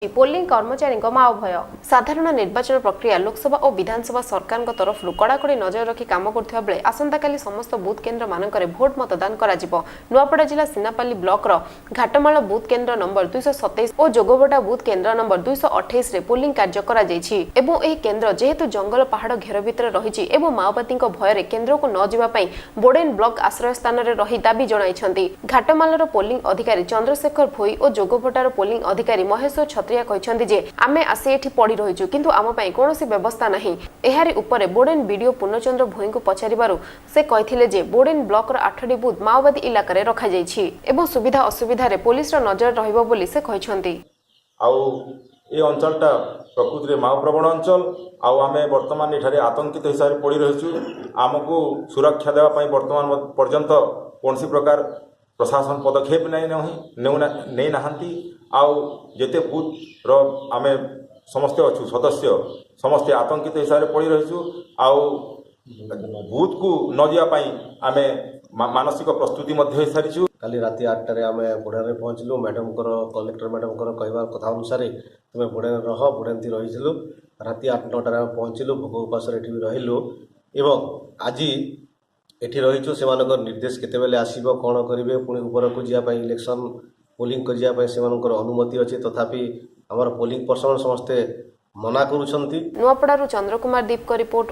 Polling कर्मचारी माओ भय साधारण निर्वाचन प्रक्रिया लोकसभा और विधानसभा सरकार तरफ कड़ाकड़ी नजर रखी काम करुवा बेले आसंताकाली समस्त बुथ केन्द्र मानक भोट मतदान नुआपड़ा जिला सिनापाली ब्लॉक घाटमाल बुथ केन्द्र नंबर 227 और जोगबटा बुथ केन्द्र नंबर 228 रे पोलिंग कार्य करा जायछि एवं एही केन्द्र जेहेतु जंगल पहाड़ घेर भितर रहिछि एवं माओवादी भयर केन्द्र को न जिबा पई बोडेन ब्लॉक आश्रय स्थान रे रही दाबी जणाइछन्ति। घाटमालर पोलिंग अधिकारी चंद्रशेखर भोई और जोगबटार पोलिंग अधिकारी महेश छत्रिया कहछन्ति जे आमे आसी एठी पड़ी रहिछु किंतु आम पई कोनोसी व्यवस्था नाही। एहारी उपरे बोडेन वीडियो पूर्णचंद्र भोई को पचारिबारु से कहिथिले जे बोडेन ब्लॉक रो 8टी बुथ माओवादी इलाका रे रखा जायछि एवं सुविधा असुविधा रे पुलिस रो नजर रहिबो बोली से कहछन्ति। आउ ए अंचलटा प्रकृति में माओ प्रवण अंचल आमे वर्तमान एठारे आतंकित हिसाब से पड़ी रहीचु आमको सुरक्षा देवाई वर्तमान पर्यंत कौन प्रकार प्रशासन पदक्षेप नहीं नहांती आउ जेते बूथ रो आमे समस्ते अच्छु सदस्य समस्ते आतंकित हिसाब से पड़ी रहीचु आउ बूथ को न जावाई आमे मानसिक प्रस्तुति मध्य सारीचु। काली राति 8टारे आम बुढ़ाने पहुँचलु मैडम कलेक्टर मैडम कहवा कथा अनुसार तुम बुढ़ाने रह बुढ़ानी रही राति 8-9टारे पहुँचलु भोक उपास भी रहिलु एवं आज एठी रहीचु से निर्देश केतेबेले आसीबो कौन करेंगे पुणी ऊपर को जावाई इलेक्शन पोलिंग को जावाई से अनुमति अच्छी तथापि आमर पोलिंग पर्सन समस्ते मना करुछंती। नुआपड़ारू चंद्र कुमार दीप को रिपोर्ट।